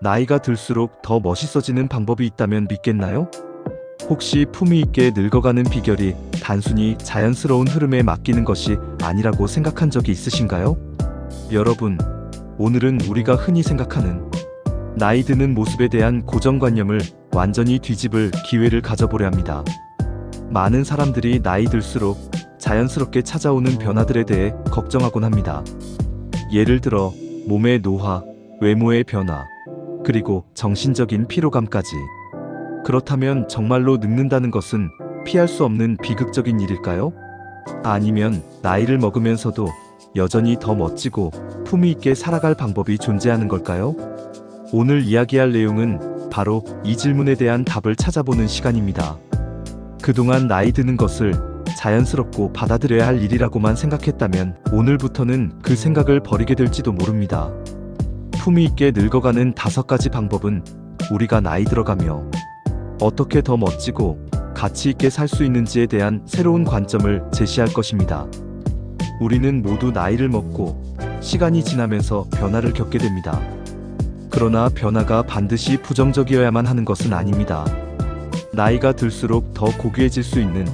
나이가 들수록 더 멋있어지는 방법이 있다면 믿겠나요? 혹시 품위 있게 늙어가는 비결이 단순히 자연스러운 흐름에 맡기는 것이 아니라고 생각한 적이 있으신가요? 여러분, 오늘은 우리가 흔히 생각하는 나이 드는 모습에 대한 고정관념을 완전히 뒤집을 기회를 가져보려 합니다. 많은 사람들이 나이 들수록 자연스럽게 찾아오는 변화들에 대해 걱정하곤 합니다. 예를 들어 몸의 노화, 외모의 변화, 그리고 정신적인 피로감까지. 그렇다면 정말로 늙는다는 것은 피할 수 없는 비극적인 일일까요? 아니면 나이를 먹으면서도 여전히 더 멋지고 품위 있게 살아갈 방법이 존재하는 걸까요? 오늘 이야기할 내용은 바로 이 질문에 대한 답을 찾아보는 시간입니다. 그동안 나이 드는 것을 자연스럽고 받아들여야 할 일이라고만 생각했다면 오늘부터는 그 생각을 버리게 될지도 모릅니다. 품위 있게 늙어가는 5가지 방법은 우리가 나이 들어가며 어떻게 더 멋지고 가치 있게 살 수 있는지에 대한 새로운 관점을 제시할 것입니다. 우리는 모두 나이를 먹고 시간이 지나면서 변화를 겪게 됩니다. 그러나 변화가 반드시 부정적이어야만 하는 것은 아닙니다. 나이가 들수록 더 고귀해질 수 있는,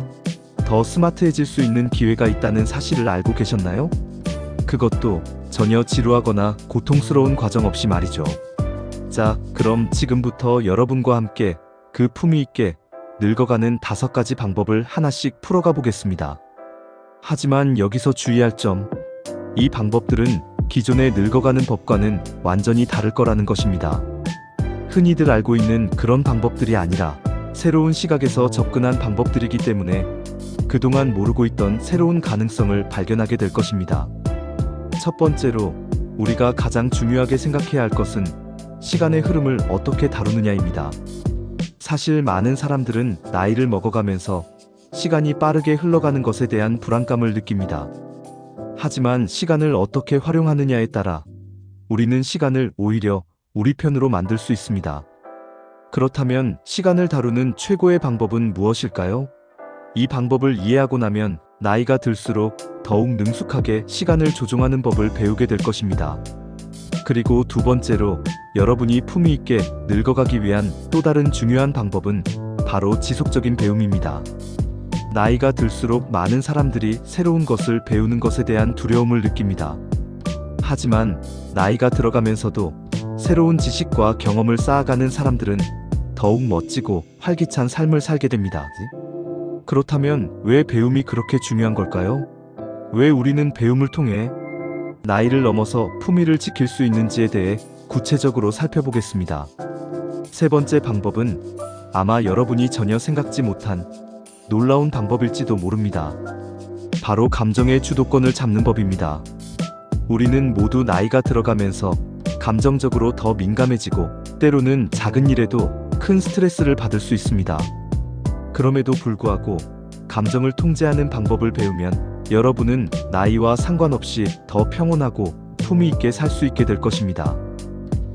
더 스마트해질 수 있는 기회가 있다는 사실을 알고 계셨나요? 그것도 전혀 지루하거나 고통스러운 과정 없이 말이죠. 자, 그럼 지금부터 여러분과 함께 그 품위 있게 늙어가는 5가지 방법을 하나씩 풀어가 보겠습니다. 하지만 여기서 주의할 점, 이 방법들은 기존의 늙어가는 법과는 완전히 다를 거라는 것입니다. 흔히들 알고 있는 그런 방법들이 아니라 새로운 시각에서 접근한 방법들이기 때문에 그동안 모르고 있던 새로운 가능성을 발견하게 될 것입니다. 첫 번째로 우리가 가장 중요하게 생각해야 할 것은 시간의 흐름을 어떻게 다루느냐입니다. 사실 많은 사람들은 나이를 먹어가면서 시간이 빠르게 흘러가는 것에 대한 불안감을 느낍니다. 하지만 시간을 어떻게 활용하느냐에 따라 우리는 시간을 오히려 우리 편으로 만들 수 있습니다. 그렇다면 시간을 다루는 최고의 방법은 무엇일까요? 이 방법을 이해하고 나면 나이가 들수록 더욱 능숙하게 시간을 조종하는 법을 배우게 될 것입니다. 그리고 두 번째로 여러분이 품위 있게 늙어가기 위한 또 다른 중요한 방법은 바로 지속적인 배움입니다. 나이가 들수록 많은 사람들이 새로운 것을 배우는 것에 대한 두려움을 느낍니다. 하지만 나이가 들어가면서도 새로운 지식과 경험을 쌓아가는 사람들은 더욱 멋지고 활기찬 삶을 살게 됩니다. 그렇다면 왜 배움이 그렇게 중요한 걸까요? 왜 우리는 배움을 통해 나이를 넘어서 품위를 지킬 수 있는지에 대해 구체적으로 살펴보겠습니다. 세 번째 방법은 아마 여러분이 전혀 생각지 못한 놀라운 방법일지도 모릅니다. 바로 감정의 주도권을 잡는 법입니다. 우리는 모두 나이가 들어가면서 감정적으로 더 민감해지고 때로는 작은 일에도 큰 스트레스를 받을 수 있습니다. 그럼에도 불구하고 감정을 통제하는 방법을 배우면 여러분은 나이와 상관없이 더 평온하고 품위 있게 살 수 있게 될 것입니다.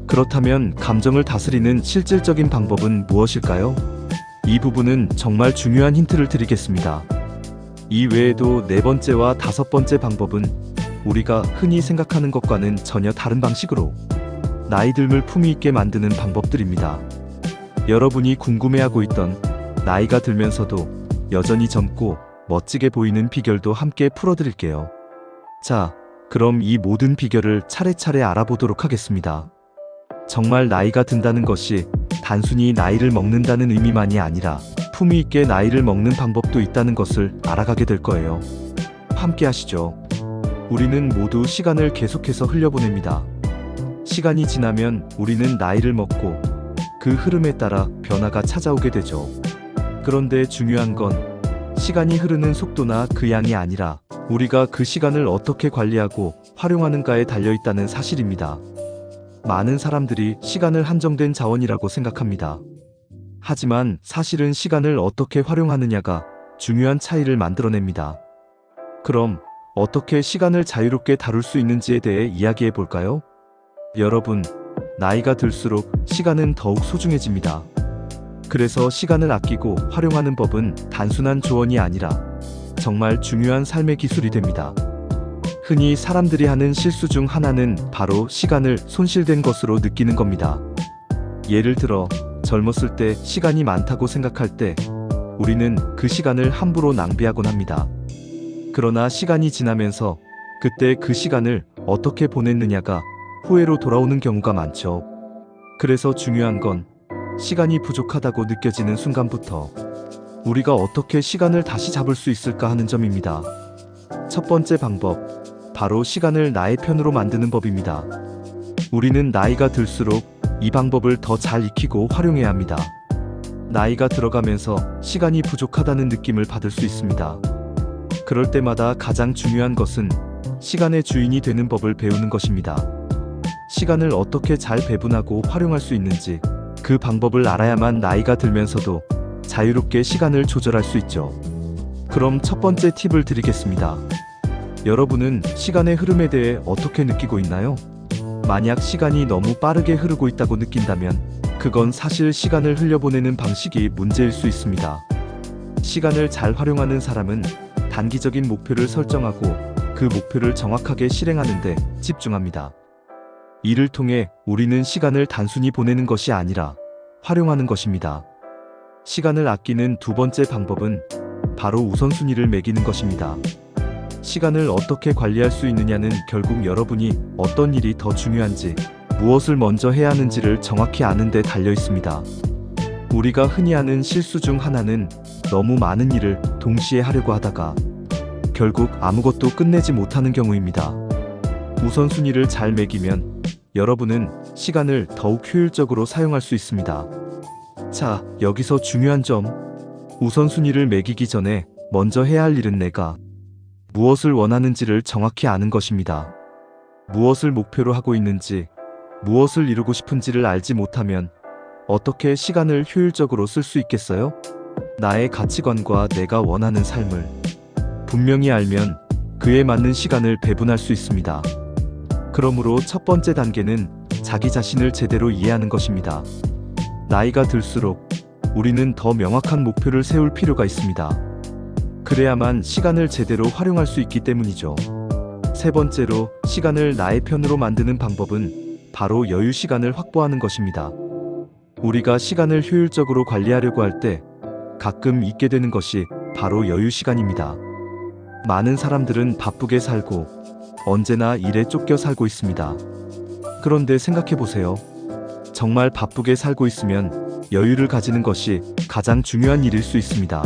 그렇다면 감정을 다스리는 실질적인 방법은 무엇일까요? 이 부분은 정말 중요한 힌트를 드리겠습니다. 이 외에도 4번째와 5번째 방법은 우리가 흔히 생각하는 것과는 전혀 다른 방식으로 나이 듦을 품위 있게 만드는 방법들입니다. 여러분이 궁금해하고 있던 나이가 들면서도 여전히 젊고 멋지게 보이는 비결도 함께 풀어드릴게요. 자, 그럼 이 모든 비결을 차례차례 알아보도록 하겠습니다. 정말 나이가 든다는 것이 단순히 나이를 먹는다는 의미만이 아니라 품위 있게 나이를 먹는 방법도 있다는 것을 알아가게 될 거예요. 함께 하시죠. 우리는 모두 시간을 계속해서 흘려보냅니다. 시간이 지나면 우리는 나이를 먹고 그 흐름에 따라 변화가 찾아오게 되죠. 그런데 중요한 건 시간이 흐르는 속도나 그 양이 아니라 우리가 그 시간을 어떻게 관리하고 활용하는가에 달려있다는 사실입니다. 많은 사람들이 시간을 한정된 자원이라고 생각합니다. 하지만 사실은 시간을 어떻게 활용하느냐가 중요한 차이를 만들어냅니다. 그럼 어떻게 시간을 자유롭게 다룰 수 있는지에 대해 이야기해 볼까요? 여러분, 나이가 들수록 시간은 더욱 소중해집니다. 그래서 시간을 아끼고 활용하는 법은 단순한 조언이 아니라 정말 중요한 삶의 기술이 됩니다. 흔히 사람들이 하는 실수 중 하나는 바로 시간을 손실된 것으로 느끼는 겁니다. 예를 들어 젊었을 때 시간이 많다고 생각할 때 우리는 그 시간을 함부로 낭비하곤 합니다. 그러나 시간이 지나면서 그때 그 시간을 어떻게 보냈느냐가 후회로 돌아오는 경우가 많죠. 그래서 중요한 건 시간이 부족하다고 느껴지는 순간부터 우리가 어떻게 시간을 다시 잡을 수 있을까 하는 점입니다. 첫 번째 방법, 바로 시간을 나의 편으로 만드는 법입니다. 우리는 나이가 들수록 이 방법을 더 잘 익히고 활용해야 합니다. 나이가 들어가면서 시간이 부족하다는 느낌을 받을 수 있습니다. 그럴 때마다 가장 중요한 것은 시간의 주인이 되는 법을 배우는 것입니다. 시간을 어떻게 잘 배분하고 활용할 수 있는지 그 방법을 알아야만 나이가 들면서도 자유롭게 시간을 조절할 수 있죠. 그럼 첫 번째 팁을 드리겠습니다. 여러분은 시간의 흐름에 대해 어떻게 느끼고 있나요? 만약 시간이 너무 빠르게 흐르고 있다고 느낀다면 그건 사실 시간을 흘려보내는 방식이 문제일 수 있습니다. 시간을 잘 활용하는 사람은 단기적인 목표를 설정하고 그 목표를 정확하게 실행하는 데 집중합니다. 이를 통해 우리는 시간을 단순히 보내는 것이 아니라 활용하는 것입니다. 시간을 아끼는 두 번째 방법은 바로 우선순위를 매기는 것입니다. 시간을 어떻게 관리할 수 있느냐는 결국 여러분이 어떤 일이 더 중요한지, 무엇을 먼저 해야 하는지를 정확히 아는 데 달려 있습니다. 우리가 흔히 하는 실수 중 하나는 너무 많은 일을 동시에 하려고 하다가 결국 아무것도 끝내지 못하는 경우입니다. 우선순위를 잘 매기면 여러분은 시간을 더욱 효율적으로 사용할 수 있습니다. 자, 여기서 중요한 점, 우선순위를 매기기 전에 먼저 해야 할 일은 내가 무엇을 원하는지를 정확히 아는 것입니다. 무엇을 목표로 하고 있는지, 무엇을 이루고 싶은지를 알지 못하면 어떻게 시간을 효율적으로 쓸 수 있겠어요? 나의 가치관과 내가 원하는 삶을 분명히 알면 그에 맞는 시간을 배분할 수 있습니다. 그러므로 첫 번째 단계는 자기 자신을 제대로 이해하는 것입니다. 나이가 들수록 우리는 더 명확한 목표를 세울 필요가 있습니다. 그래야만 시간을 제대로 활용할 수 있기 때문이죠. 세 번째로 시간을 나의 편으로 만드는 방법은 바로 여유 시간을 확보하는 것입니다. 우리가 시간을 효율적으로 관리하려고 할 때 가끔 잊게 되는 것이 바로 여유 시간입니다. 많은 사람들은 바쁘게 살고 언제나 일에 쫓겨 살고 있습니다. 그런데 생각해 보세요. 정말 바쁘게 살고 있으면 여유를 가지는 것이 가장 중요한 일일 수 있습니다.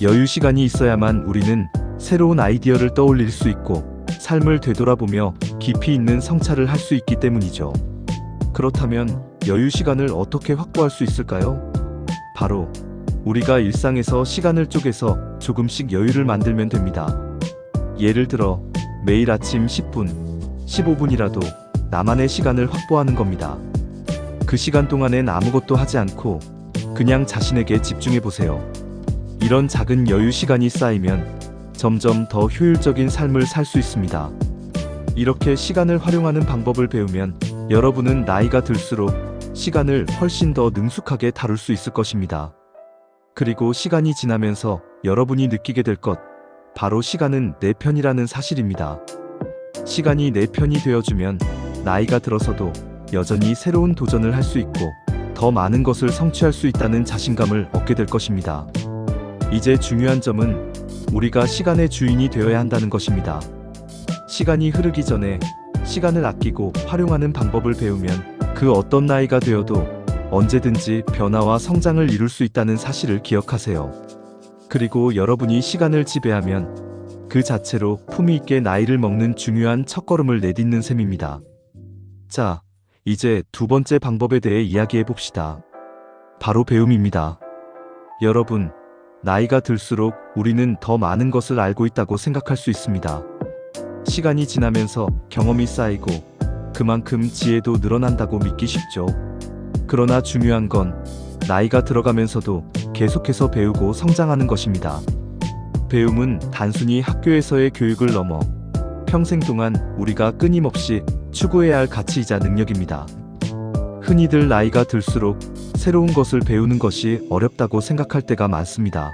여유 시간이 있어야만 우리는 새로운 아이디어를 떠올릴 수 있고 삶을 되돌아보며 깊이 있는 성찰을 할 수 있기 때문이죠. 그렇다면 여유 시간을 어떻게 확보할 수 있을까요? 바로 우리가 일상에서 시간을 쪼개서 조금씩 여유를 만들면 됩니다. 예를 들어 매일 아침 10분, 15분이라도 나만의 시간을 확보하는 겁니다. 그 시간 동안엔 아무것도 하지 않고 그냥 자신에게 집중해 보세요. 이런 작은 여유 시간이 쌓이면 점점 더 효율적인 삶을 살 수 있습니다. 이렇게 시간을 활용하는 방법을 배우면 여러분은 나이가 들수록 시간을 훨씬 더 능숙하게 다룰 수 있을 것입니다. 그리고 시간이 지나면서 여러분이 느끼게 될 것, 바로 시간은 내 편이라는 사실입니다. 시간이 내 편이 되어주면 나이가 들어서도 여전히 새로운 도전을 할 수 있고 더 많은 것을 성취할 수 있다는 자신감을 얻게 될 것입니다. 이제 중요한 점은 우리가 시간의 주인이 되어야 한다는 것입니다. 시간이 흐르기 전에 시간을 아끼고 활용하는 방법을 배우면 그 어떤 나이가 되어도 언제든지 변화와 성장을 이룰 수 있다는 사실을 기억하세요. 그리고 여러분이 시간을 지배하면 그 자체로 품위 있게 나이를 먹는 중요한 첫걸음을 내딛는 셈입니다. 자, 이제 두 번째 방법에 대해 이야기해 봅시다. 바로 배움입니다. 여러분, 나이가 들수록 우리는 더 많은 것을 알고 있다고 생각할 수 있습니다. 시간이 지나면서 경험이 쌓이고 그만큼 지혜도 늘어난다고 믿기 쉽죠. 그러나 중요한 건 나이가 들어가면서도 계속해서 배우고 성장하는 것입니다. 배움은 단순히 학교에서의 교육을 넘어 평생 동안 우리가 끊임없이 추구해야 할 가치이자 능력입니다. 흔히들 나이가 들수록 새로운 것을 배우는 것이 어렵다고 생각할 때가 많습니다.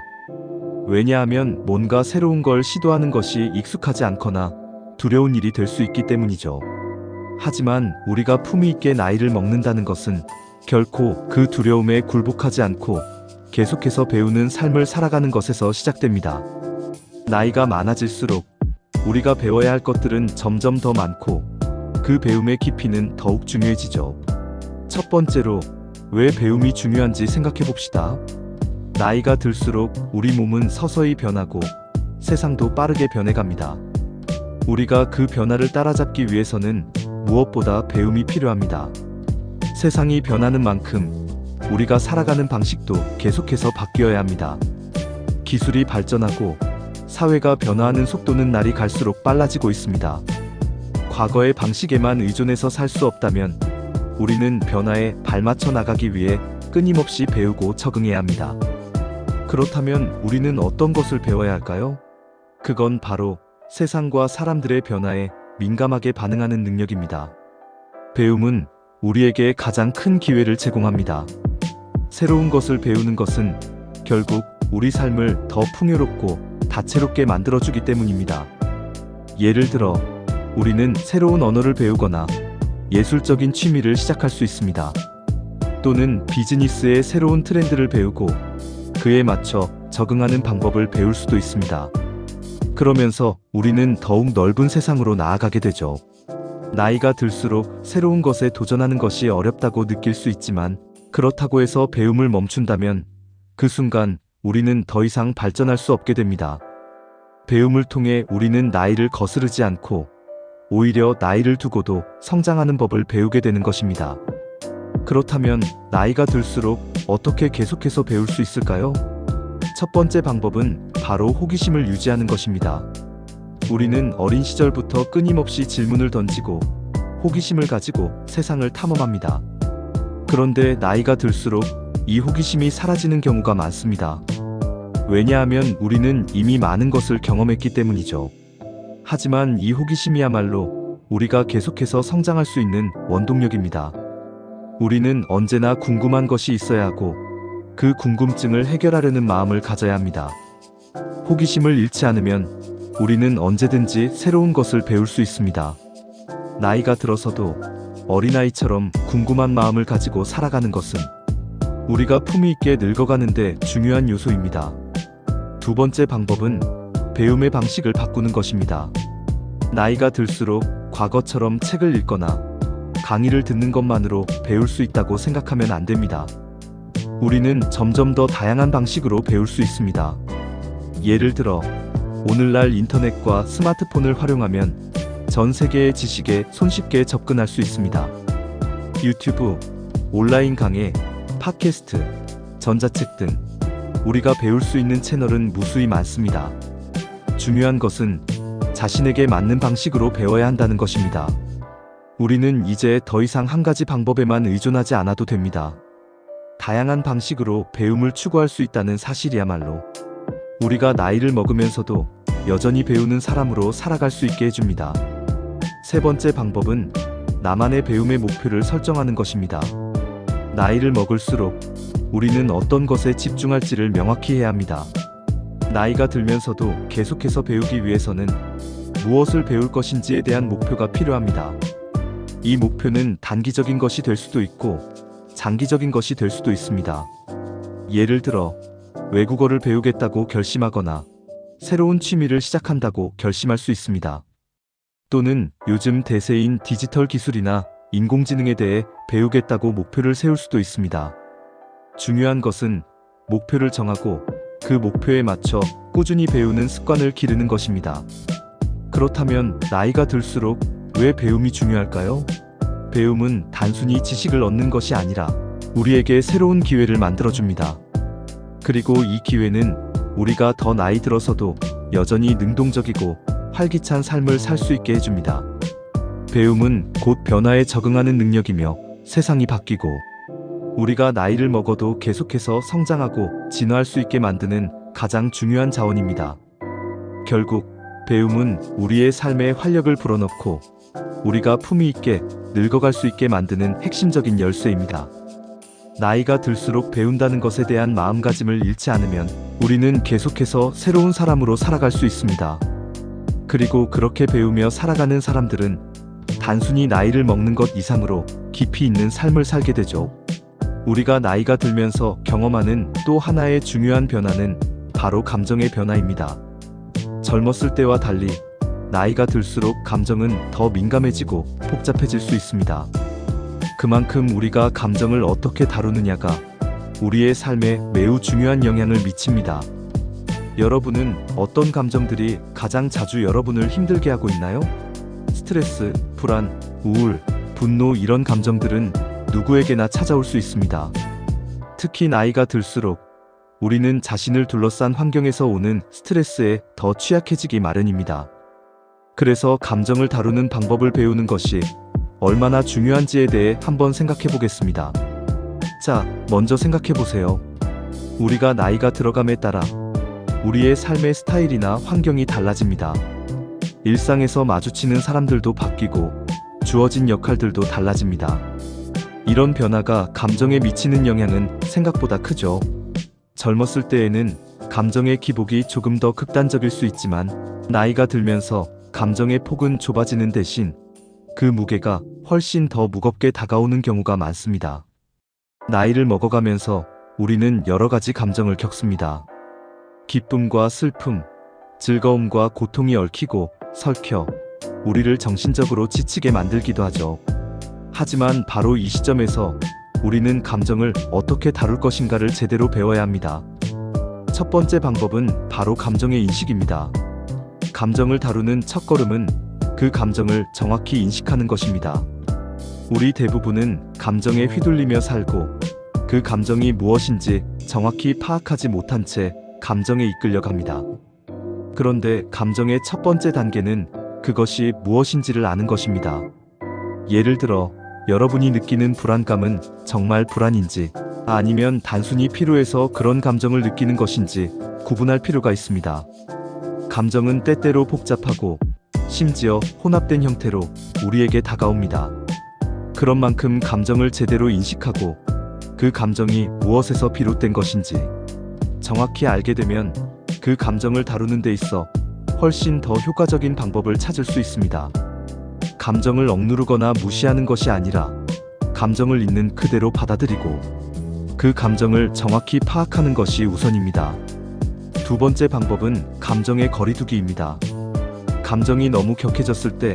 왜냐하면 뭔가 새로운 걸 시도하는 것이 익숙하지 않거나 두려운 일이 될 수 있기 때문이죠. 하지만 우리가 품위 있게 나이를 먹는다는 것은 결코 그 두려움에 굴복하지 않고 계속해서 배우는 삶을 살아가는 것에서 시작됩니다. 나이가 많아질수록 우리가 배워야 할 것들은 점점 더 많고 그 배움의 깊이는 더욱 중요해지죠. 첫 번째로 왜 배움이 중요한지 생각해 봅시다. 나이가 들수록 우리 몸은 서서히 변하고 세상도 빠르게 변해갑니다. 우리가 그 변화를 따라잡기 위해서는 무엇보다 배움이 필요합니다. 세상이 변하는 만큼 우리가 살아가는 방식도 계속해서 바뀌어야 합니다. 기술이 발전하고 사회가 변화하는 속도는 날이 갈수록 빨라지고 있습니다. 과거의 방식에만 의존해서 살 수 없다면 우리는 변화에 발맞춰 나가기 위해 끊임없이 배우고 적응해야 합니다. 그렇다면 우리는 어떤 것을 배워야 할까요? 그건 바로 세상과 사람들의 변화에 민감하게 반응하는 능력입니다. 배움은 우리에게 가장 큰 기회를 제공합니다. 새로운 것을 배우는 것은 결국 우리 삶을 더 풍요롭고 다채롭게 만들어주기 때문입니다. 예를 들어, 우리는 새로운 언어를 배우거나 예술적인 취미를 시작할 수 있습니다. 또는 비즈니스의 새로운 트렌드를 배우고 그에 맞춰 적응하는 방법을 배울 수도 있습니다. 그러면서 우리는 더욱 넓은 세상으로 나아가게 되죠. 나이가 들수록 새로운 것에 도전하는 것이 어렵다고 느낄 수 있지만 그렇다고 해서 배움을 멈춘다면 그 순간 우리는 더 이상 발전할 수 없게 됩니다. 배움을 통해 우리는 나이를 거스르지 않고 오히려 나이를 두고도 성장하는 법을 배우게 되는 것입니다. 그렇다면 나이가 들수록 어떻게 계속해서 배울 수 있을까요? 첫 번째 방법은 바로 호기심을 유지하는 것입니다. 우리는 어린 시절부터 끊임없이 질문을 던지고 호기심을 가지고 세상을 탐험합니다. 그런데 나이가 들수록 이 호기심이 사라지는 경우가 많습니다. 왜냐하면 우리는 이미 많은 것을 경험했기 때문이죠. 하지만 이 호기심이야말로 우리가 계속해서 성장할 수 있는 원동력입니다. 우리는 언제나 궁금한 것이 있어야 하고 그 궁금증을 해결하려는 마음을 가져야 합니다. 호기심을 잃지 않으면 우리는 언제든지 새로운 것을 배울 수 있습니다. 나이가 들어서도 어린아이처럼 궁금한 마음을 가지고 살아가는 것은 우리가 품위 있게 늙어가는데 중요한 요소입니다. 두 번째 방법은 배움의 방식을 바꾸는 것입니다. 나이가 들수록 과거처럼 책을 읽거나 강의를 듣는 것만으로 배울 수 있다고 생각하면 안 됩니다. 우리는 점점 더 다양한 방식으로 배울 수 있습니다. 예를 들어, 오늘날 인터넷과 스마트폰을 활용하면 전 세계의 지식에 손쉽게 접근할 수 있습니다. 유튜브, 온라인 강의, 팟캐스트, 전자책 등 우리가 배울 수 있는 채널은 무수히 많습니다. 중요한 것은 자신에게 맞는 방식으로 배워야 한다는 것입니다. 우리는 이제 더 이상 한 가지 방법에만 의존하지 않아도 됩니다. 다양한 방식으로 배움을 추구할 수 있다는 사실이야말로 우리가 나이를 먹으면서도 여전히 배우는 사람으로 살아갈 수 있게 해줍니다. 세 번째 방법은 나만의 배움의 목표를 설정하는 것입니다. 나이를 먹을수록 우리는 어떤 것에 집중할지를 명확히 해야 합니다. 나이가 들면서도 계속해서 배우기 위해서는 무엇을 배울 것인지에 대한 목표가 필요합니다. 이 목표는 단기적인 것이 될 수도 있고 장기적인 것이 될 수도 있습니다. 예를 들어 외국어를 배우겠다고 결심하거나 새로운 취미를 시작한다고 결심할 수 있습니다. 또는 요즘 대세인 디지털 기술이나 인공지능에 대해 배우겠다고 목표를 세울 수도 있습니다. 중요한 것은 목표를 정하고 그 목표에 맞춰 꾸준히 배우는 습관을 기르는 것입니다. 그렇다면 나이가 들수록 왜 배움이 중요할까요? 배움은 단순히 지식을 얻는 것이 아니라 우리에게 새로운 기회를 만들어줍니다. 그리고 이 기회는 우리가 더 나이 들어서도 여전히 능동적이고 활기찬 삶을 살 수 있게 해줍니다. 배움은 곧 변화에 적응하는 능력이며 세상이 바뀌고 우리가 나이를 먹어도 계속해서 성장하고 진화할 수 있게 만드는 가장 중요한 자원입니다. 결국 배움은 우리의 삶에 활력을 불어넣고 우리가 품위 있게 늙어갈 수 있게 만드는 핵심적인 열쇠입니다. 나이가 들수록 배운다는 것에 대한 마음가짐을 잃지 않으면 우리는 계속해서 새로운 사람으로 살아갈 수 있습니다. 그리고 그렇게 배우며 살아가는 사람들은 단순히 나이를 먹는 것 이상으로 깊이 있는 삶을 살게 되죠. 우리가 나이가 들면서 경험하는 또 하나의 중요한 변화는 바로 감정의 변화입니다. 젊었을 때와 달리 나이가 들수록 감정은 더 민감해지고 복잡해질 수 있습니다. 그만큼 우리가 감정을 어떻게 다루느냐가 우리의 삶에 매우 중요한 영향을 미칩니다. 여러분은 어떤 감정들이 가장 자주 여러분을 힘들게 하고 있나요? 스트레스, 불안, 우울, 분노 이런 감정들은 누구에게나 찾아올 수 있습니다. 특히 나이가 들수록 우리는 자신을 둘러싼 환경에서 오는 스트레스에 더 취약해지기 마련입니다. 그래서 감정을 다루는 방법을 배우는 것이 얼마나 중요한지에 대해 한번 생각해 보겠습니다. 자, 먼저 생각해 보세요. 우리가 나이가 들어감에 따라 우리의 삶의 스타일이나 환경이 달라집니다. 일상에서 마주치는 사람들도 바뀌고 주어진 역할들도 달라집니다. 이런 변화가 감정에 미치는 영향은 생각보다 크죠. 젊었을 때에는 감정의 기복이 조금 더 극단적일 수 있지만 나이가 들면서 감정의 폭은 좁아지는 대신 그 무게가 훨씬 더 무겁게 다가오는 경우가 많습니다. 나이를 먹어가면서 우리는 여러 가지 감정을 겪습니다. 기쁨과 슬픔, 즐거움과 고통이 얽히고 설켜 우리를 정신적으로 지치게 만들기도 하죠. 하지만 바로 이 시점에서 우리는 감정을 어떻게 다룰 것인가를 제대로 배워야 합니다. 첫 번째 방법은 바로 감정의 인식입니다. 감정을 다루는 첫걸음은 그 감정을 정확히 인식하는 것입니다. 우리 대부분은 감정에 휘둘리며 살고 그 감정이 무엇인지 정확히 파악하지 못한 채 감정에 이끌려 갑니다. 그런데 감정의 첫 번째 단계는 그것이 무엇인지를 아는 것입니다. 예를 들어 여러분이 느끼는 불안감은 정말 불안인지 아니면 단순히 피로해서 그런 감정을 느끼는 것인지 구분할 필요가 있습니다. 감정은 때때로 복잡하고 심지어 혼합된 형태로 우리에게 다가옵니다. 그런 만큼 감정을 제대로 인식하고 그 감정이 무엇에서 비롯된 것인지 정확히 알게 되면 그 감정을 다루는 데 있어 훨씬 더 효과적인 방법을 찾을 수 있습니다. 감정을 억누르거나 무시하는 것이 아니라 감정을 있는 그대로 받아들이고 그 감정을 정확히 파악하는 것이 우선입니다. 두 번째 방법은 감정의 거리두기입니다. 감정이 너무 격해졌을 때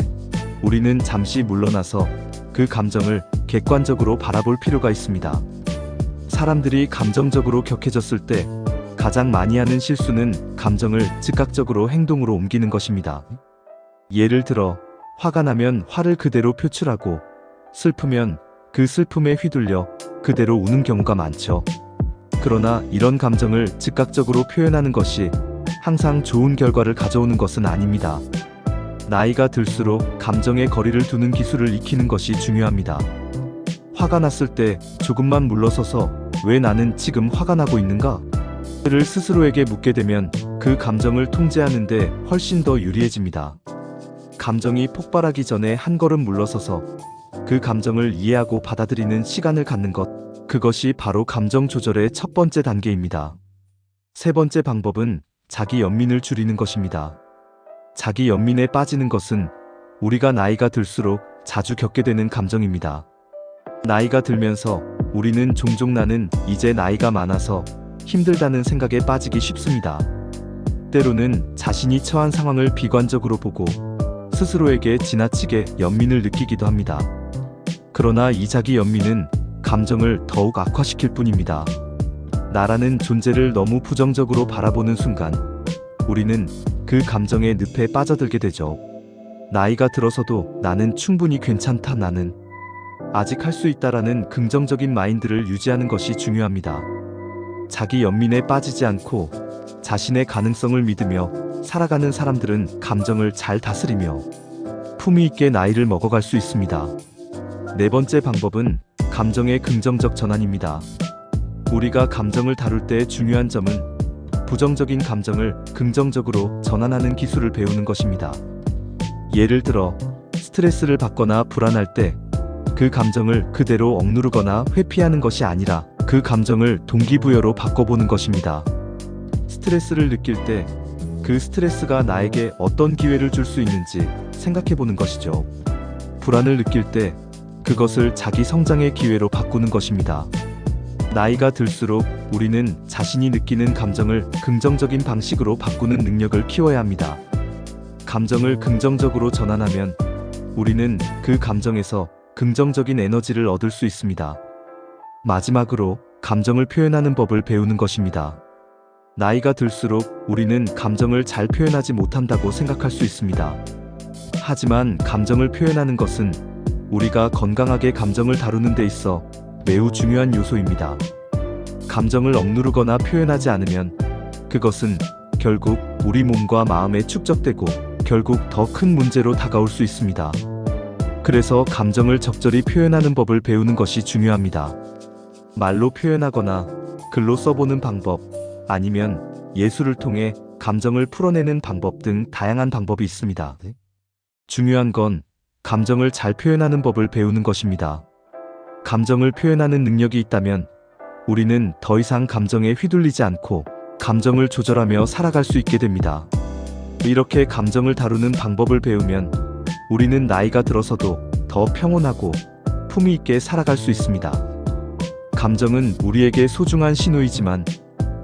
우리는 잠시 물러나서 그 감정을 객관적으로 바라볼 필요가 있습니다. 사람들이 감정적으로 격해졌을 때 가장 많이 하는 실수는 감정을 즉각적으로 행동으로 옮기는 것입니다. 예를 들어 화가 나면 화를 그대로 표출하고 슬프면 그 슬픔에 휘둘려 그대로 우는 경우가 많죠. 그러나 이런 감정을 즉각적으로 표현하는 것이 항상 좋은 결과를 가져오는 것은 아닙니다. 나이가 들수록 감정의 거리를 두는 기술을 익히는 것이 중요합니다. 화가 났을 때 조금만 물러서서 왜 나는 지금 화가 나고 있는가? 를 스스로에게 묻게 되면 그 감정을 통제하는 데 훨씬 더 유리해집니다. 감정이 폭발하기 전에 한 걸음 물러서서 그 감정을 이해하고 받아들이는 시간을 갖는 것, 그것이 바로 감정 조절의 첫 번째 단계입니다. 세 번째 방법은 자기 연민을 줄이는 것입니다. 자기 연민에 빠지는 것은 우리가 나이가 들수록 자주 겪게 되는 감정입니다. 나이가 들면서 우리는 종종 나는 이제 나이가 많아서 힘들다는 생각에 빠지기 쉽습니다. 때로는 자신이 처한 상황을 비관적으로 보고 스스로에게 지나치게 연민을 느끼기도 합니다. 그러나 이 자기 연민은 감정을 더욱 악화시킬 뿐입니다. 나라는 존재를 너무 부정적으로 바라보는 순간 우리는 그 감정의 늪에 빠져들게 되죠. 나이가 들어서도 나는 충분히 괜찮다, 나는 아직 할 수 있다라는 긍정적인 마인드를 유지하는 것이 중요합니다. 자기 연민에 빠지지 않고 자신의 가능성을 믿으며 살아가는 사람들은 감정을 잘 다스리며 품위 있게 나이를 먹어갈 수 있습니다. 네 번째 방법은 감정의 긍정적 전환입니다. 우리가 감정을 다룰 때 중요한 점은 부정적인 감정을 긍정적으로 전환하는 기술을 배우는 것입니다. 예를 들어 스트레스를 받거나 불안할 때 그 감정을 그대로 억누르거나 회피하는 것이 아니라 그 감정을 동기부여로 바꿔보는 것입니다. 스트레스를 느낄 때 그 스트레스가 나에게 어떤 기회를 줄 수 있는지 생각해보는 것이죠. 불안을 느낄 때 그것을 자기 성장의 기회로 바꾸는 것입니다. 나이가 들수록 우리는 자신이 느끼는 감정을 긍정적인 방식으로 바꾸는 능력을 키워야 합니다. 감정을 긍정적으로 전환하면 우리는 그 감정에서 긍정적인 에너지를 얻을 수 있습니다. 마지막으로 감정을 표현하는 법을 배우는 것입니다. 나이가 들수록 우리는 감정을 잘 표현하지 못한다고 생각할 수 있습니다. 하지만 감정을 표현하는 것은 우리가 건강하게 감정을 다루는 데 있어 매우 중요한 요소입니다. 감정을 억누르거나 표현하지 않으면 그것은 결국 우리 몸과 마음에 축적되고 결국 더 큰 문제로 다가올 수 있습니다. 그래서 감정을 적절히 표현하는 법을 배우는 것이 중요합니다. 말로 표현하거나 글로 써보는 방법, 아니면 예술을 통해 감정을 풀어내는 방법 등 다양한 방법이 있습니다. 중요한 건 감정을 잘 표현하는 법을 배우는 것입니다. 감정을 표현하는 능력이 있다면 우리는 더 이상 감정에 휘둘리지 않고 감정을 조절하며 살아갈 수 있게 됩니다. 이렇게 감정을 다루는 방법을 배우면 우리는 나이가 들어서도 더 평온하고 품위 있게 살아갈 수 있습니다. 감정은 우리에게 소중한 신호이지만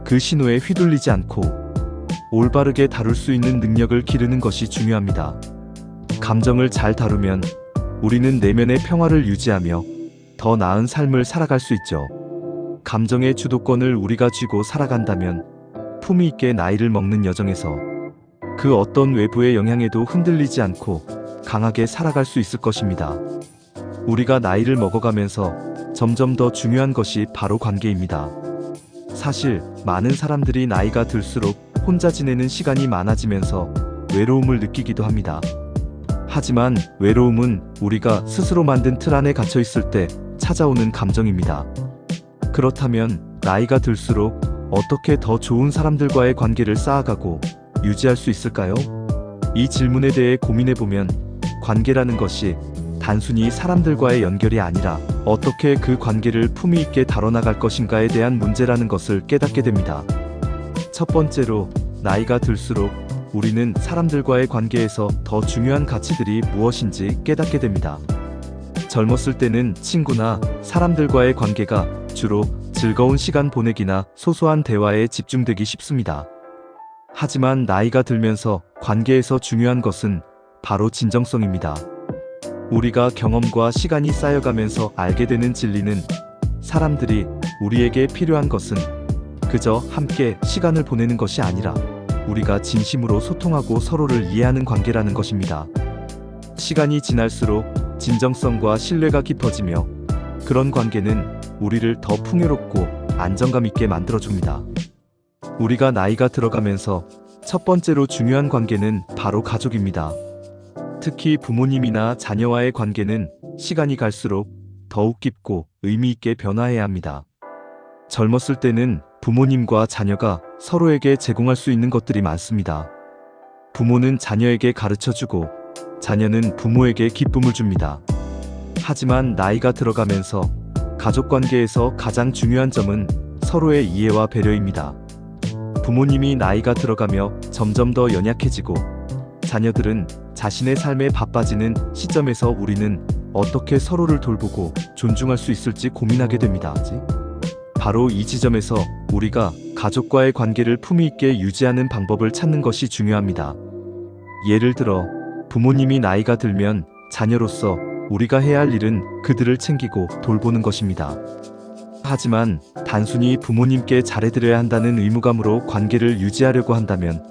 그 신호에 휘둘리지 않고 올바르게 다룰 수 있는 능력을 기르는 것이 중요합니다. 감정을 잘 다루면 우리는 내면의 평화를 유지하며 더 나은 삶을 살아갈 수 있죠. 감정의 주도권을 우리가 쥐고 살아간다면 품위 있게 나이를 먹는 여정에서 그 어떤 외부의 영향에도 흔들리지 않고 강하게 살아갈 수 있을 것입니다. 우리가 나이를 먹어가면서 점점 더 중요한 것이 바로 관계입니다. 사실 많은 사람들이 나이가 들수록 혼자 지내는 시간이 많아지면서 외로움을 느끼기도 합니다. 하지만 외로움은 우리가 스스로 만든 틀 안에 갇혀 있을 때 찾아오는 감정입니다. 그렇다면 나이가 들수록 어떻게 더 좋은 사람들과의 관계를 쌓아가고 유지할 수 있을까요? 이 질문에 대해 고민해보면 관계라는 것이 단순히 사람들과의 연결이 아니라 어떻게 그 관계를 품위 있게 다뤄나갈 것인가에 대한 문제라는 것을 깨닫게 됩니다. 첫 번째로, 나이가 들수록 우리는 사람들과의 관계에서 더 중요한 가치들이 무엇인지 깨닫게 됩니다. 젊었을 때는 친구나 사람들과의 관계가 주로 즐거운 시간 보내기나 소소한 대화에 집중되기 쉽습니다. 하지만 나이가 들면서 관계에서 중요한 것은 바로 진정성입니다. 우리가 경험과 시간이 쌓여가면서 알게 되는 진리는 사람들이 우리에게 필요한 것은 그저 함께 시간을 보내는 것이 아니라 우리가 진심으로 소통하고 서로를 이해하는 관계라는 것입니다. 시간이 지날수록 진정성과 신뢰가 깊어지며 그런 관계는 우리를 더 풍요롭고 안정감 있게 만들어줍니다. 우리가 나이가 들어가면서 첫 번째로 중요한 관계는 바로 가족입니다. 특히 부모님이나 자녀와의 관계는 시간이 갈수록 더욱 깊고 의미 있게 변화해야 합니다. 젊었을 때는 부모님과 자녀가 서로에게 제공할 수 있는 것들이 많습니다. 부모는 자녀에게 가르쳐주고 자녀는 부모에게 기쁨을 줍니다. 하지만 나이가 들어가면서 가족 관계에서 가장 중요한 점은 서로의 이해와 배려입니다. 부모님이 나이가 들어가며 점점 더 연약해지고 자녀들은 자신의 삶에 바빠지는 시점에서 우리는 어떻게 서로를 돌보고 존중할 수 있을지 고민하게 됩니다. 바로 이 지점에서 우리가 가족과의 관계를 품위 있게 유지하는 방법을 찾는 것이 중요합니다. 예를 들어 부모님이 나이가 들면 자녀로서 우리가 해야 할 일은 그들을 챙기고 돌보는 것입니다. 하지만 단순히 부모님께 잘해드려야 한다는 의무감으로 관계를 유지하려고 한다면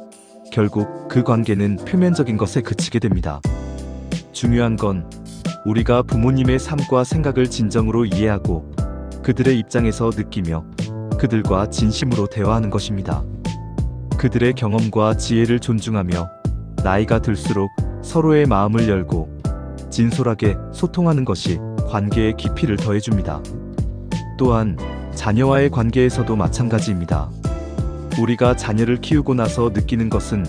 결국 그 관계는 표면적인 것에 그치게 됩니다. 중요한 건 우리가 부모님의 삶과 생각을 진정으로 이해하고 그들의 입장에서 느끼며 그들과 진심으로 대화하는 것입니다. 그들의 경험과 지혜를 존중하며 나이가 들수록 서로의 마음을 열고 진솔하게 소통하는 것이 관계의 깊이를 더해줍니다. 또한 자녀와의 관계에서도 마찬가지입니다. 우리가 자녀를 키우고 나서 느끼는 것은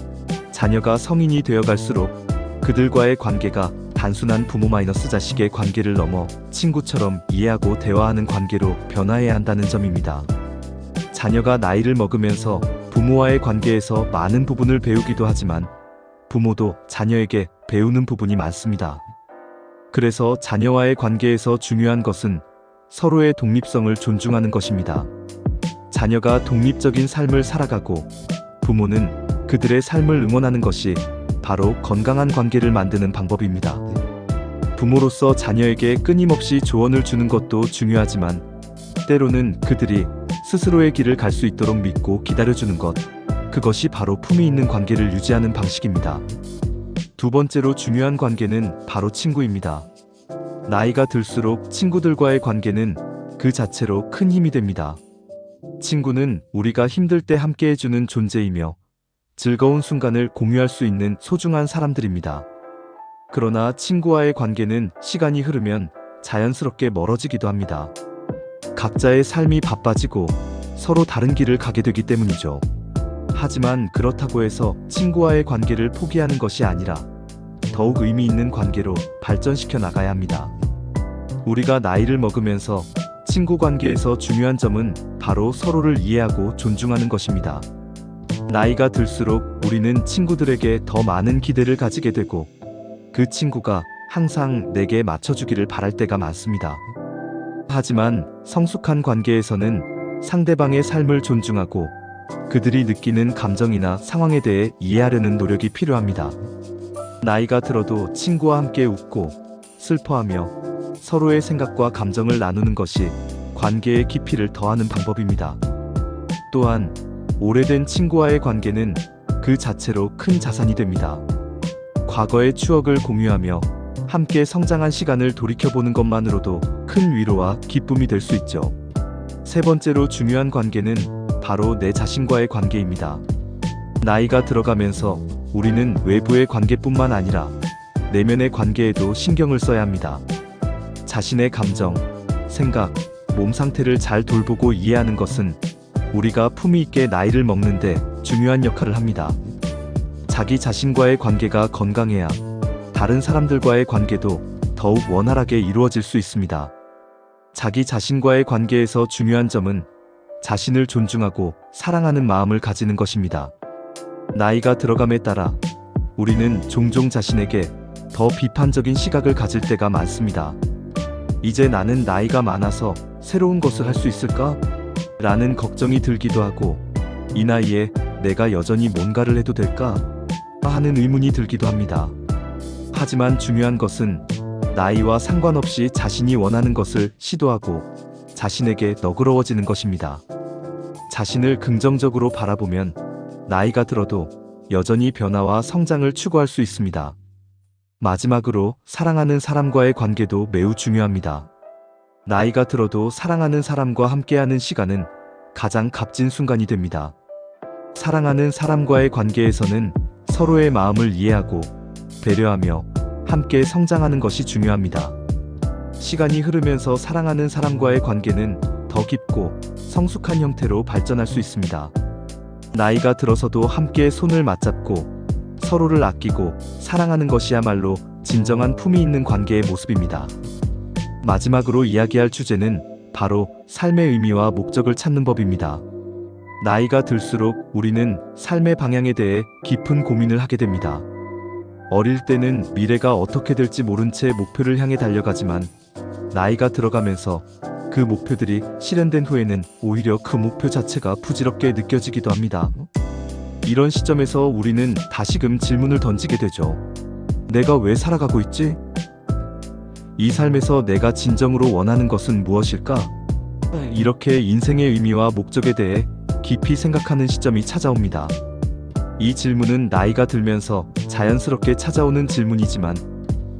자녀가 성인이 되어갈수록 그들과의 관계가 단순한 부모-자식의 관계를 넘어 친구처럼 이해하고 대화하는 관계로 변화해야 한다는 점입니다. 자녀가 나이를 먹으면서 부모와의 관계에서 많은 부분을 배우기도 하지만 부모도 자녀에게 배우는 부분이 많습니다. 그래서 자녀와의 관계에서 중요한 것은 서로의 독립성을 존중하는 것입니다. 자녀가 독립적인 삶을 살아가고 부모는 그들의 삶을 응원하는 것이 바로 건강한 관계를 만드는 방법입니다. 부모로서 자녀에게 끊임없이 조언을 주는 것도 중요하지만 때로는 그들이 스스로의 길을 갈 수 있도록 믿고 기다려주는 것, 그것이 바로 품위 있는 관계를 유지하는 방식입니다. 두 번째로 중요한 관계는 바로 친구입니다. 나이가 들수록 친구들과의 관계는 그 자체로 큰 힘이 됩니다. 친구는 우리가 힘들 때 함께 해주는 존재이며 즐거운 순간을 공유할 수 있는 소중한 사람들입니다. 그러나 친구와의 관계는 시간이 흐르면 자연스럽게 멀어지기도 합니다. 각자의 삶이 바빠지고 서로 다른 길을 가게 되기 때문이죠. 하지만 그렇다고 해서 친구와의 관계를 포기하는 것이 아니라 더욱 의미 있는 관계로 발전시켜 나가야 합니다. 우리가 나이를 먹으면서 친구 관계에서 중요한 점은 바로 서로를 이해하고 존중하는 것입니다. 나이가 들수록 우리는 친구들에게 더 많은 기대를 가지게 되고 그 친구가 항상 내게 맞춰주기를 바랄 때가 많습니다. 하지만 성숙한 관계에서는 상대방의 삶을 존중하고 그들이 느끼는 감정이나 상황에 대해 이해하려는 노력이 필요합니다. 나이가 들어도 친구와 함께 웃고 슬퍼하며 서로의 생각과 감정을 나누는 것이 관계의 깊이를 더하는 방법입니다. 또한 오래된 친구와의 관계는 그 자체로 큰 자산이 됩니다. 과거의 추억을 공유하며 함께 성장한 시간을 돌이켜보는 것만으로도 큰 위로와 기쁨이 될 수 있죠. 세 번째로 중요한 관계는 바로 내 자신과의 관계입니다. 나이가 들어가면서 우리는 외부의 관계뿐만 아니라 내면의 관계에도 신경을 써야 합니다. 자신의 감정, 생각, 몸 상태를 잘 돌보고 이해하는 것은 우리가 품위 있게 나이를 먹는데 중요한 역할을 합니다. 자기 자신과의 관계가 건강해야 다른 사람들과의 관계도 더욱 원활하게 이루어질 수 있습니다. 자기 자신과의 관계에서 중요한 점은 자신을 존중하고 사랑하는 마음을 가지는 것입니다. 나이가 들어감에 따라 우리는 종종 자신에게 더 비판적인 시각을 가질 때가 많습니다. 이제 나는 나이가 많아서 새로운 것을 할 수 있을까? 라는 걱정이 들기도 하고 이 나이에 내가 여전히 뭔가를 해도 될까? 하는 의문이 들기도 합니다. 하지만 중요한 것은 나이와 상관없이 자신이 원하는 것을 시도하고 자신에게 너그러워지는 것입니다. 자신을 긍정적으로 바라보면 나이가 들어도 여전히 변화와 성장을 추구할 수 있습니다. 마지막으로 사랑하는 사람과의 관계도 매우 중요합니다. 나이가 들어도 사랑하는 사람과 함께하는 시간은 가장 값진 순간이 됩니다. 사랑하는 사람과의 관계에서는 서로의 마음을 이해하고 배려하며 함께 성장하는 것이 중요합니다. 시간이 흐르면서 사랑하는 사람과의 관계는 더 깊고 성숙한 형태로 발전할 수 있습니다. 나이가 들어서도 함께 손을 맞잡고 서로를 아끼고 사랑하는 것이야말로 진정한 품위 있는 관계의 모습입니다. 마지막으로 이야기할 주제는 바로 삶의 의미와 목적을 찾는 법입니다. 나이가 들수록 우리는 삶의 방향에 대해 깊은 고민을 하게 됩니다. 어릴 때는 미래가 어떻게 될지 모른 채 목표를 향해 달려가지만 나이가 들어가면서 그 목표들이 실현된 후에는 오히려 그 목표 자체가 부질없게 느껴지기도 합니다. 이런 시점에서 우리는 다시금 질문을 던지게 되죠. 내가 왜 살아가고 있지? 이 삶에서 내가 진정으로 원하는 것은 무엇일까? 이렇게 인생의 의미와 목적에 대해 깊이 생각하는 시점이 찾아옵니다. 이 질문은 나이가 들면서 자연스럽게 찾아오는 질문이지만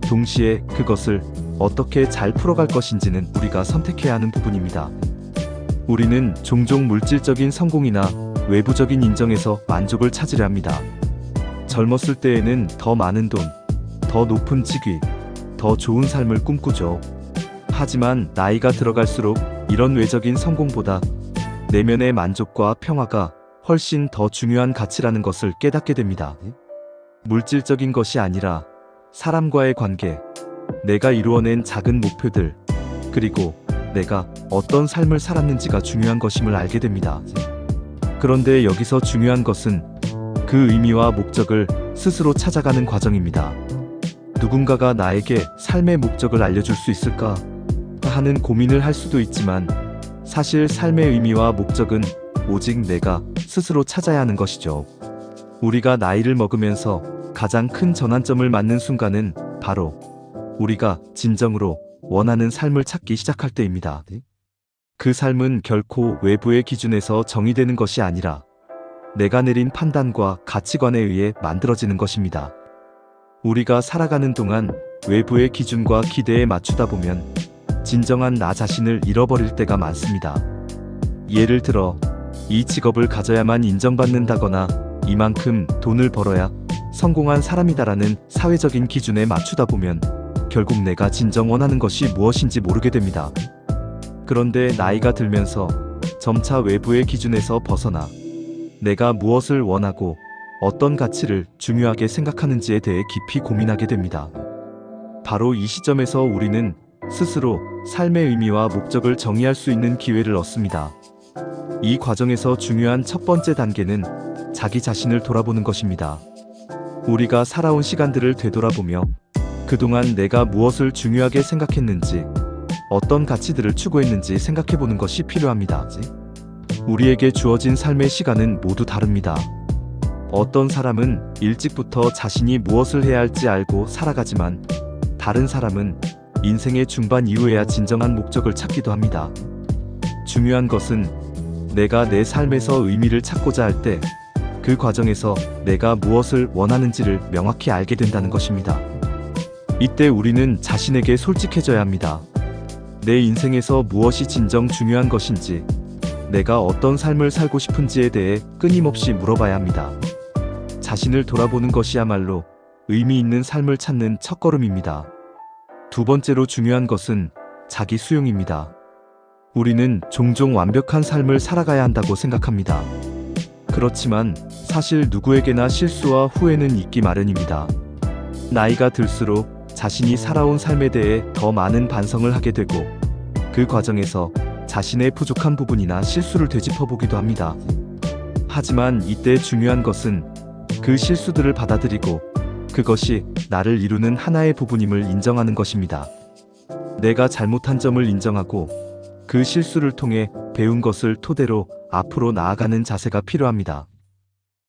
동시에 그것을 어떻게 잘 풀어갈 것인지는 우리가 선택해야 하는 부분입니다. 우리는 종종 물질적인 성공이나 외부적인 인정에서 만족을 찾으려 합니다. 젊었을 때에는 더 많은 돈, 더 높은 직위, 더 좋은 삶을 꿈꾸죠. 하지만 나이가 들어갈수록 이런 외적인 성공보다 내면의 만족과 평화가 훨씬 더 중요한 가치라는 것을 깨닫게 됩니다. 물질적인 것이 아니라 사람과의 관계, 내가 이루어낸 작은 목표들, 그리고 내가 어떤 삶을 살았는지가 중요한 것임을 알게 됩니다. 그런데 여기서 중요한 것은 그 의미와 목적을 스스로 찾아가는 과정입니다. 누군가가 나에게 삶의 목적을 알려줄 수 있을까? 하는 고민을 할 수도 있지만 사실 삶의 의미와 목적은 오직 내가 스스로 찾아야 하는 것이죠. 우리가 나이를 먹으면서 가장 큰 전환점을 맞는 순간은 바로 우리가 진정으로 원하는 삶을 찾기 시작할 때입니다. 그 삶은 결코 외부의 기준에서 정의되는 것이 아니라 내가 내린 판단과 가치관에 의해 만들어지는 것입니다. 우리가 살아가는 동안 외부의 기준과 기대에 맞추다 보면 진정한 나 자신을 잃어버릴 때가 많습니다. 예를 들어 이 직업을 가져야만 인정받는다거나 이만큼 돈을 벌어야 성공한 사람이다라는 사회적인 기준에 맞추다 보면 결국 내가 진정 원하는 것이 무엇인지 모르게 됩니다. 그런데 나이가 들면서 점차 외부의 기준에서 벗어나 내가 무엇을 원하고 어떤 가치를 중요하게 생각하는지에 대해 깊이 고민하게 됩니다. 바로 이 시점에서 우리는 스스로 삶의 의미와 목적을 정의할 수 있는 기회를 얻습니다. 이 과정에서 중요한 첫 번째 단계는 자기 자신을 돌아보는 것입니다. 우리가 살아온 시간들을 되돌아보며 그동안 내가 무엇을 중요하게 생각했는지, 어떤 가치들을 추구했는지 생각해보는 것이 필요합니다. 우리에게 주어진 삶의 시간은 모두 다릅니다. 어떤 사람은 일찍부터 자신이 무엇을 해야 할지 알고 살아가지만 다른 사람은 인생의 중반 이후에야 진정한 목적을 찾기도 합니다. 중요한 것은 내가 내 삶에서 의미를 찾고자 할 때 그 과정에서 내가 무엇을 원하는지를 명확히 알게 된다는 것입니다. 이때 우리는 자신에게 솔직해져야 합니다. 내 인생에서 무엇이 진정 중요한 것인지, 내가 어떤 삶을 살고 싶은지에 대해 끊임없이 물어봐야 합니다. 자신을 돌아보는 것이야말로 의미 있는 삶을 찾는 첫걸음입니다. 두 번째로 중요한 것은 자기 수용입니다. 우리는 종종 완벽한 삶을 살아가야 한다고 생각합니다. 그렇지만 사실 누구에게나 실수와 후회는 있기 마련입니다. 나이가 들수록 자신이 살아온 삶에 대해 더 많은 반성을 하게 되고 그 과정에서 자신의 부족한 부분이나 실수를 되짚어보기도 합니다. 하지만 이때 중요한 것은 그 실수들을 받아들이고 그것이 나를 이루는 하나의 부분임을 인정하는 것입니다. 내가 잘못한 점을 인정하고 그 실수를 통해 배운 것을 토대로 앞으로 나아가는 자세가 필요합니다.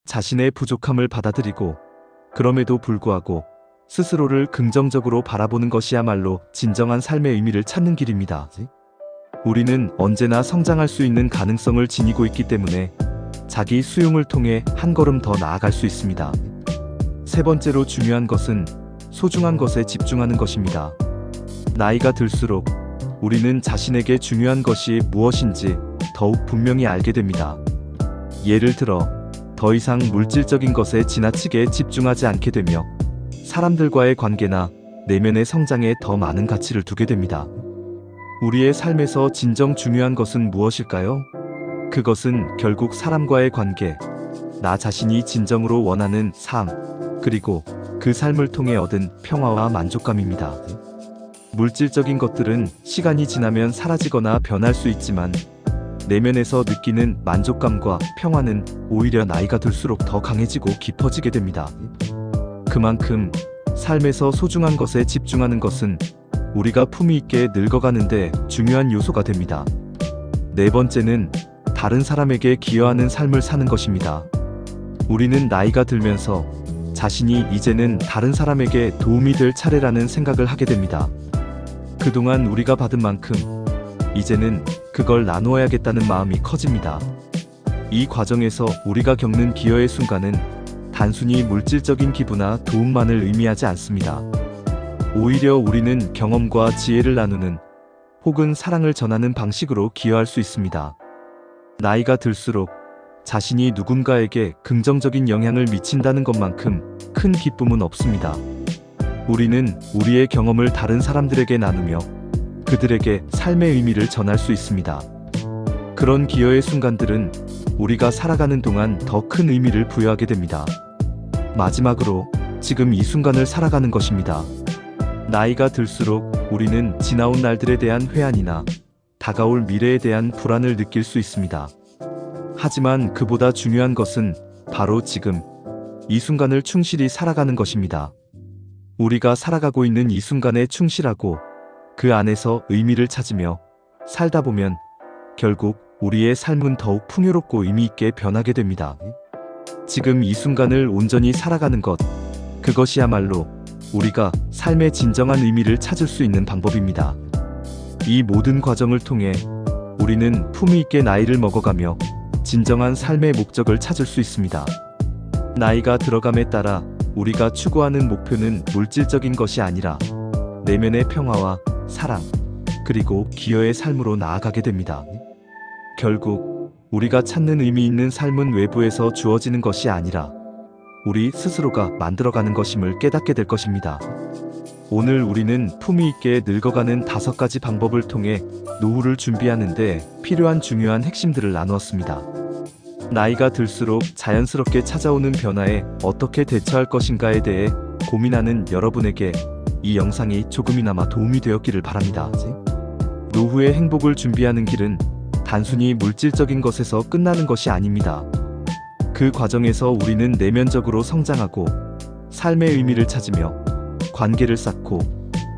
자신의 부족함을 받아들이고 그럼에도 불구하고 스스로를 긍정적으로 바라보는 것이야말로 진정한 삶의 의미를 찾는 길입니다. 우리는 언제나 성장할 수 있는 가능성을 지니고 있기 때문에 자기 수용을 통해 한 걸음 더 나아갈 수 있습니다. 세 번째로 중요한 것은 소중한 것에 집중하는 것입니다. 나이가 들수록 우리는 자신에게 중요한 것이 무엇인지 더욱 분명히 알게 됩니다. 예를 들어 더 이상 물질적인 것에 지나치게 집중하지 않게 되며 사람들과의 관계나 내면의 성장에 더 많은 가치를 두게 됩니다. 우리의 삶에서 진정 중요한 것은 무엇일까요? 그것은 결국 사람과의 관계, 나 자신이 진정으로 원하는 삶, 그리고 그 삶을 통해 얻은 평화와 만족감입니다. 물질적인 것들은 시간이 지나면 사라지거나 변할 수 있지만 내면에서 느끼는 만족감과 평화는 오히려 나이가 들수록 더 강해지고 깊어지게 됩니다. 그만큼 삶에서 소중한 것에 집중하는 것은 우리가 품위 있게 늙어가는데 중요한 요소가 됩니다. 네 번째는 다른 사람에게 기여하는 삶을 사는 것입니다. 우리는 나이가 들면서 자신이 이제는 다른 사람에게 도움이 될 차례라는 생각을 하게 됩니다. 그동안 우리가 받은 만큼 이제는 그걸 나누어야겠다는 마음이 커집니다. 이 과정에서 우리가 겪는 기여의 순간은 단순히 물질적인 기부나 도움만을 의미하지 않습니다. 오히려 우리는 경험과 지혜를 나누는 혹은 사랑을 전하는 방식으로 기여할 수 있습니다. 나이가 들수록 자신이 누군가에게 긍정적인 영향을 미친다는 것만큼 큰 기쁨은 없습니다. 우리는 우리의 경험을 다른 사람들에게 나누며 그들에게 삶의 의미를 전할 수 있습니다. 그런 기여의 순간들은 우리가 살아가는 동안 더 큰 의미를 부여하게 됩니다. 마지막으로 지금 이 순간을 살아가는 것입니다. 나이가 들수록 우리는 지나온 날들에 대한 회한이나 다가올 미래에 대한 불안을 느낄 수 있습니다. 하지만 그보다 중요한 것은 바로 지금 이 순간을 충실히 살아가는 것입니다. 우리가 살아가고 있는 이 순간에 충실하고 그 안에서 의미를 찾으며 살다 보면 결국 우리의 삶은 더욱 풍요롭고 의미 있게 변하게 됩니다. 지금 이 순간을 온전히 살아가는 것, 그것이야말로 우리가 삶의 진정한 의미를 찾을 수 있는 방법입니다. 이 모든 과정을 통해 우리는 품위 있게 나이를 먹어가며 진정한 삶의 목적을 찾을 수 있습니다. 나이가 들어감에 따라 우리가 추구하는 목표는 물질적인 것이 아니라 내면의 평화와 사랑, 그리고 기여의 삶으로 나아가게 됩니다. 결국 우리가 찾는 의미 있는 삶은 외부에서 주어지는 것이 아니라 우리 스스로가 만들어가는 것임을 깨닫게 될 것입니다. 오늘 우리는 품위 있게 늙어가는 5가지 방법을 통해 노후를 준비하는 데 필요한 중요한 핵심들을 나누었습니다. 나이가 들수록 자연스럽게 찾아오는 변화에 어떻게 대처할 것인가에 대해 고민하는 여러분에게 이 영상이 조금이나마 도움이 되었기를 바랍니다. 노후의 행복을 준비하는 길은 단순히 물질적인 것에서 끝나는 것이 아닙니다. 그 과정에서 우리는 내면적으로 성장하고 삶의 의미를 찾으며 관계를 쌓고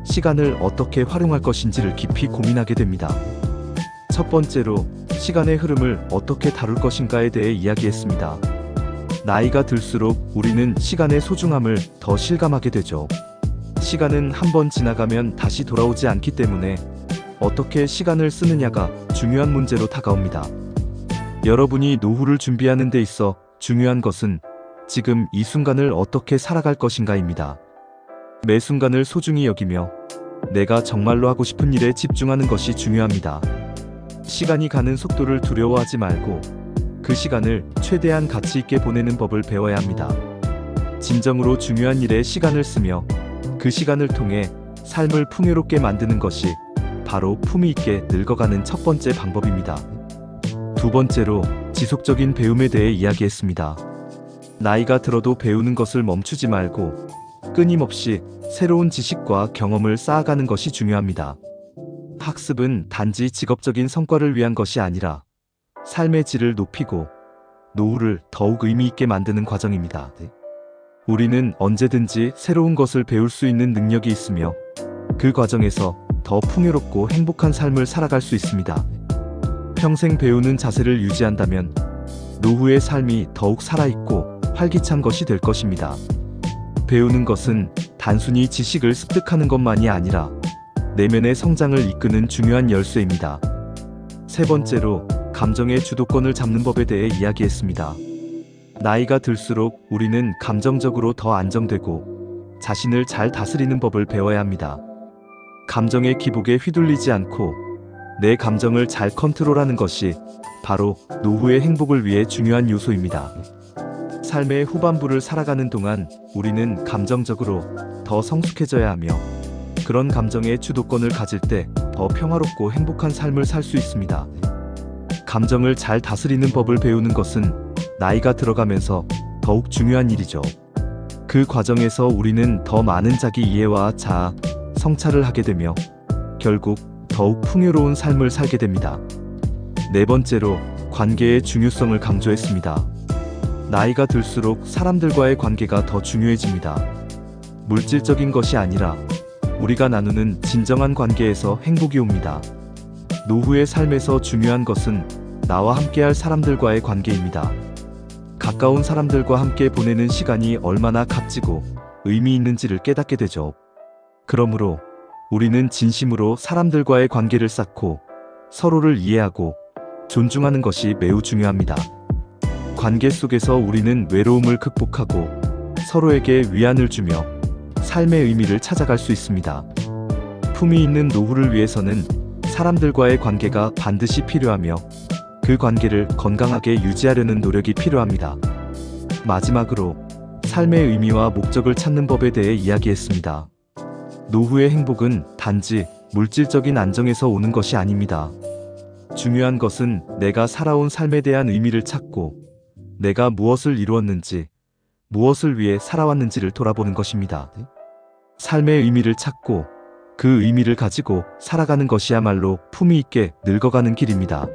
시간을 어떻게 활용할 것인지를 깊이 고민하게 됩니다. 첫 번째로 시간의 흐름을 어떻게 다룰 것인가에 대해 이야기했습니다. 나이가 들수록 우리는 시간의 소중함을 더 실감하게 되죠. 시간은 한번 지나가면 다시 돌아오지 않기 때문에 어떻게 시간을 쓰느냐가 중요한 문제로 다가옵니다. 여러분이 노후를 준비하는 데 있어 중요한 것은 지금 이 순간을 어떻게 살아갈 것인가입니다. 매 순간을 소중히 여기며 내가 정말로 하고 싶은 일에 집중하는 것이 중요합니다. 시간이 가는 속도를 두려워하지 말고 그 시간을 최대한 가치 있게 보내는 법을 배워야 합니다. 진정으로 중요한 일에 시간을 쓰며 그 시간을 통해 삶을 풍요롭게 만드는 것이 바로 품위 있게 늙어가는 첫 번째 방법입니다. 두 번째로 지속적인 배움에 대해 이야기했습니다. 나이가 들어도 배우는 것을 멈추지 말고 끊임없이 새로운 지식과 경험을 쌓아가는 것이 중요합니다. 학습은 단지 직업적인 성과를 위한 것이 아니라 삶의 질을 높이고 노후를 더욱 의미 있게 만드는 과정입니다. 우리는 언제든지 새로운 것을 배울 수 있는 능력이 있으며 그 과정에서 더 풍요롭고 행복한 삶을 살아갈 수 있습니다. 평생 배우는 자세를 유지한다면 노후의 삶이 더욱 살아있고 활기찬 것이 될 것입니다. 배우는 것은 단순히 지식을 습득하는 것만이 아니라 내면의 성장을 이끄는 중요한 열쇠입니다. 세 번째로 감정의 주도권을 잡는 법에 대해 이야기했습니다. 나이가 들수록 우리는 감정적으로 더 안정되고 자신을 잘 다스리는 법을 배워야 합니다. 감정의 기복에 휘둘리지 않고 내 감정을 잘 컨트롤하는 것이 바로 노후의 행복을 위해 중요한 요소입니다. 삶의 후반부를 살아가는 동안 우리는 감정적으로 더 성숙해져야 하며 그런 감정의 주도권을 가질 때 더 평화롭고 행복한 삶을 살 수 있습니다. 감정을 잘 다스리는 법을 배우는 것은 나이가 들어가면서 더욱 중요한 일이죠. 그 과정에서 우리는 더 많은 자기 이해와 자아, 성찰을 하게 되며 결국 더욱 풍요로운 삶을 살게 됩니다. 네 번째로 관계의 중요성을 강조했습니다. 나이가 들수록 사람들과의 관계가 더 중요해집니다. 물질적인 것이 아니라 우리가 나누는 진정한 관계에서 행복이 옵니다. 노후의 삶에서 중요한 것은 나와 함께할 사람들과의 관계입니다. 가까운 사람들과 함께 보내는 시간이 얼마나 값지고 의미 있는지를 깨닫게 되죠. 그러므로 우리는 진심으로 사람들과의 관계를 쌓고 서로를 이해하고 존중하는 것이 매우 중요합니다. 관계 속에서 우리는 외로움을 극복하고 서로에게 위안을 주며 삶의 의미를 찾아갈 수 있습니다. 품위 있는 노후를 위해서는 사람들과의 관계가 반드시 필요하며 그 관계를 건강하게 유지하려는 노력이 필요합니다. 마지막으로 삶의 의미와 목적을 찾는 법에 대해 이야기했습니다. 노후의 행복은 단지 물질적인 안정에서 오는 것이 아닙니다. 중요한 것은 내가 살아온 삶에 대한 의미를 찾고 내가 무엇을 이루었는지, 무엇을 위해 살아왔는지를 돌아보는 것입니다. 삶의 의미를 찾고 그 의미를 가지고 살아가는 것이야말로 품위 있게 늙어가는 길입니다.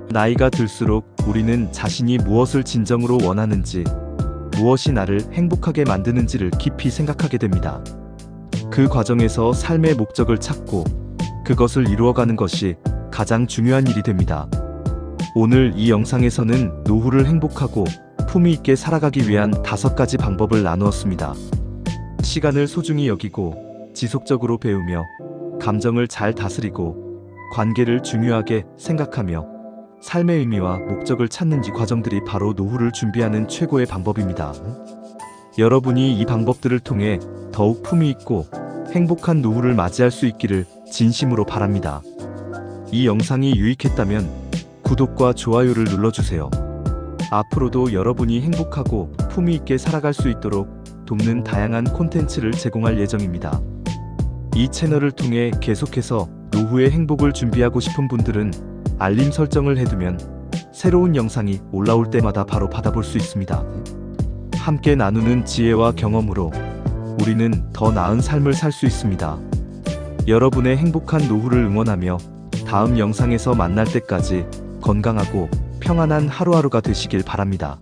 나이가 들수록 우리는 자신이 무엇을 진정으로 원하는지, 무엇이 나를 행복하게 만드는지를 깊이 생각하게 됩니다. 그 과정에서 삶의 목적을 찾고 그것을 이루어가는 것이 가장 중요한 일이 됩니다. 오늘 이 영상에서는 노후를 행복하고 품위 있게 살아가기 위한 5가지 방법을 나누었습니다. 시간을 소중히 여기고 지속적으로 배우며 감정을 잘 다스리고 관계를 중요하게 생각하며 삶의 의미와 목적을 찾는 이 과정들이 바로 노후를 준비하는 최고의 방법입니다. 여러분이 이 방법들을 통해 더욱 품위 있고 행복한 노후를 맞이할 수 있기를 진심으로 바랍니다. 이 영상이 유익했다면 구독과 좋아요를 눌러주세요. 앞으로도 여러분이 행복하고 품위 있게 살아갈 수 있도록 돕는 다양한 콘텐츠를 제공할 예정입니다. 이 채널을 통해 계속해서 노후의 행복을 준비하고 싶은 분들은 알림 설정을 해두면 새로운 영상이 올라올 때마다 바로 받아볼 수 있습니다. 함께 나누는 지혜와 경험으로 우리는 더 나은 삶을 살 수 있습니다. 여러분의 행복한 노후를 응원하며 다음 영상에서 만날 때까지 건강하고 평안한 하루하루가 되시길 바랍니다.